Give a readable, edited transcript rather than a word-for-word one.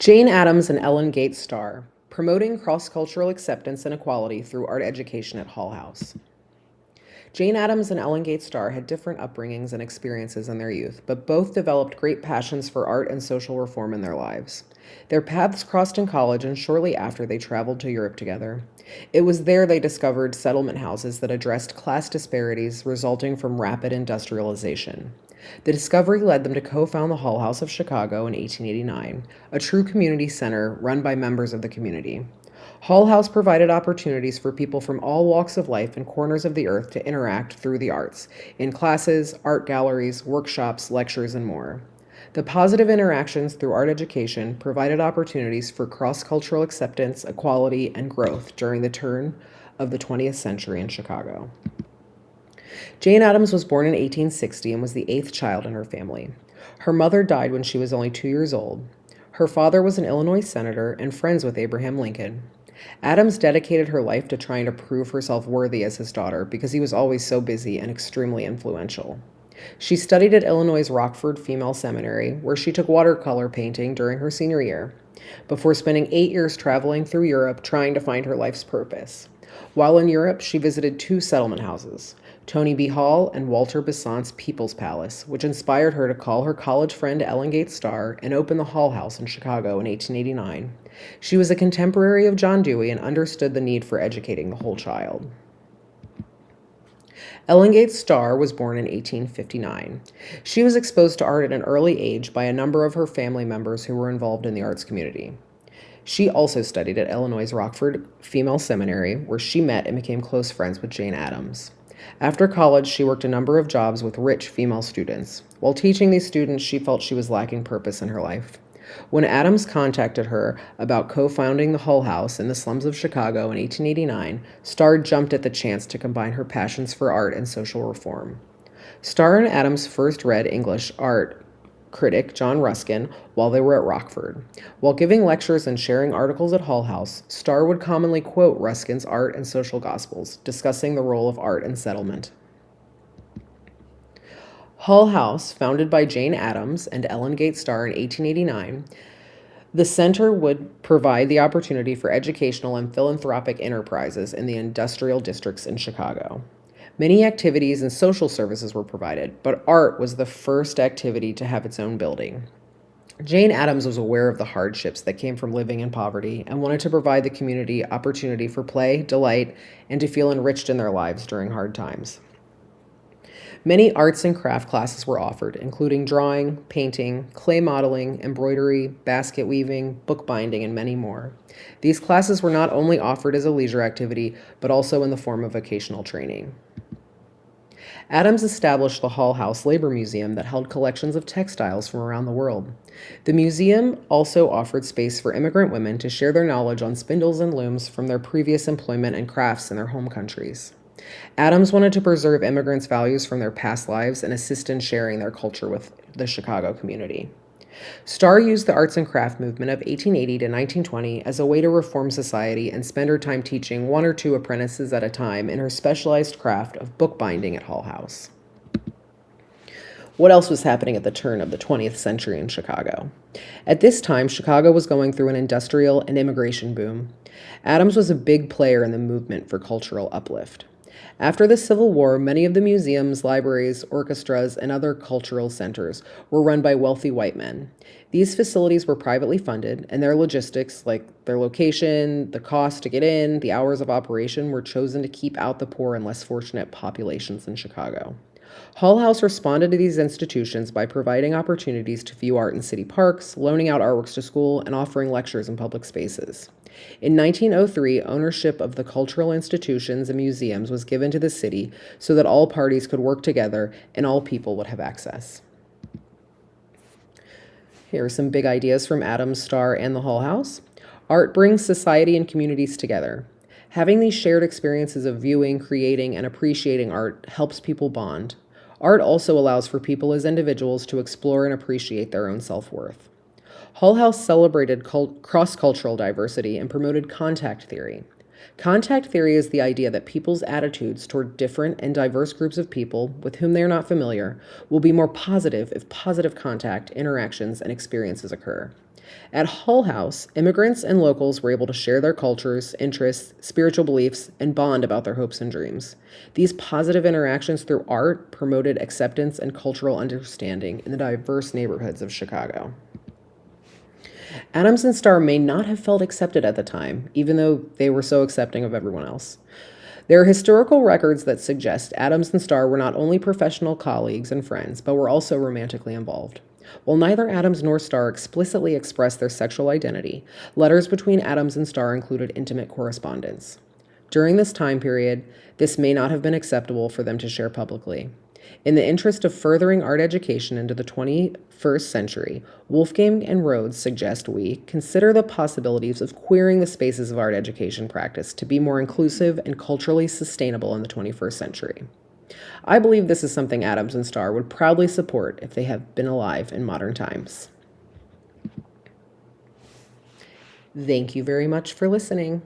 Jane Addams and Ellen Gates Starr, Promoting Cross-Cultural Acceptance and Equality Through Art Education at Hull House. Jane Addams and Ellen Gates Starr had different upbringings and experiences in their youth, but both developed great passions for art and social reform in their lives. Their paths crossed in college, and shortly after they traveled to Europe together. It was there they discovered settlement houses that addressed class disparities resulting from rapid industrialization. The discovery led them to co-found the Hull House of Chicago in 1889, a true community center run by members of the community. Hull House provided opportunities for people from all walks of life and corners of the earth to interact through the arts, in classes, art galleries, workshops, lectures, and more. The positive interactions through art education provided opportunities for cross-cultural acceptance, equality, and growth during the turn of the 20th century in Chicago. Jane Addams was born in 1860 and was the eighth child in her family. Her mother died when she was only 2 years old. Her father was an Illinois senator and friends with Abraham Lincoln. Addams dedicated her life to trying to prove herself worthy as his daughter because he was always so busy and extremely influential. She studied at Illinois' Rockford Female Seminary, where she took watercolor painting during her senior year, before spending 8 years traveling through Europe trying to find her life's purpose. While in Europe, she visited 2 settlement houses, Tony B. Hall and Walter Besant's People's Palace, which inspired her to call her college friend Ellen Gates Starr and open the Hull House in Chicago in 1889. She was a contemporary of John Dewey and understood the need for educating the whole child. Ellen Gates Starr was born in 1859. She was exposed to art at an early age by a number of her family members who were involved in the arts community. She also studied at Illinois' Rockford Female Seminary, where she met and became close friends with Jane Addams. After college, she worked a number of jobs with rich female students. While teaching these students, she felt she was lacking purpose in her life. When Addams contacted her about co-founding the Hull House in the slums of Chicago in 1889, Starr jumped at the chance to combine her passions for art and social reform. Starr and Addams first read English art critic John Ruskin while they were at Rockford. While giving lectures and sharing articles at Hull House, Starr would commonly quote Ruskin's Art and Social Gospels, discussing the role of art in settlement. Hull House, founded by Jane Addams and Ellen Gates Starr in 1889, the center would provide the opportunity for educational and philanthropic enterprises in the industrial districts in Chicago. Many activities and social services were provided, but art was the first activity to have its own building. Jane Addams was aware of the hardships that came from living in poverty and wanted to provide the community opportunity for play, delight, and to feel enriched in their lives during hard times. Many arts and craft classes were offered, including drawing, painting, clay modeling, embroidery, basket weaving, bookbinding, and many more. These classes were not only offered as a leisure activity, but also in the form of vocational training. Addams established the Hull House Labor Museum that held collections of textiles from around the world. The museum also offered space for immigrant women to share their knowledge on spindles and looms from their previous employment and crafts in their home countries. Addams wanted to preserve immigrants' values from their past lives and assist in sharing their culture with the Chicago community. Starr used the arts and craft movement of 1880 to 1920 as a way to reform society and spend her time teaching 1 or 2 apprentices at a time in her specialized craft of bookbinding at Hull House. What else was happening at the turn of the 20th century in Chicago? At this time, Chicago was going through an industrial and immigration boom. Addams was a big player in the movement for cultural uplift. After the Civil War, many of the museums, libraries, orchestras, and other cultural centers were run by wealthy white men. These facilities were privately funded, and their logistics, like their location, the cost to get in, the hours of operation, were chosen to keep out the poor and less fortunate populations in Chicago. Hull House responded to these institutions by providing opportunities to view art in city parks, loaning out artworks to school, and offering lectures in public spaces. In 1903, ownership of the cultural institutions and museums was given to the city so that all parties could work together and all people would have access. Here are some big ideas from Addams, Starr, and the Hull House. Art brings society and communities together. Having these shared experiences of viewing, creating, and appreciating art helps people bond. Art also allows for people as individuals to explore and appreciate their own self-worth. Hull House celebrated cross-cultural diversity and promoted contact theory. Contact theory is the idea that people's attitudes toward different and diverse groups of people with whom they are not familiar will be more positive if positive contact, interactions, and experiences occur. At Hull House, immigrants and locals were able to share their cultures, interests, spiritual beliefs, and bond about their hopes and dreams. These positive interactions through art promoted acceptance and cultural understanding in the diverse neighborhoods of Chicago. Adams and Starr may not have felt accepted at the time, even though they were so accepting of everyone else. There are historical records that suggest Adams and Starr were not only professional colleagues and friends, but were also romantically involved. While neither Adams nor Starr explicitly expressed their sexual identity, letters between Adams and Starr included intimate correspondence. During this time period, this may not have been acceptable for them to share publicly. In the interest of furthering art education into the 21st century, Wolfgang and Rhodes suggest we consider the possibilities of queering the spaces of art education practice to be more inclusive and culturally sustainable in the 21st century. I believe this is something Adams and Starr would proudly support if they have been alive in modern times. Thank you very much for listening.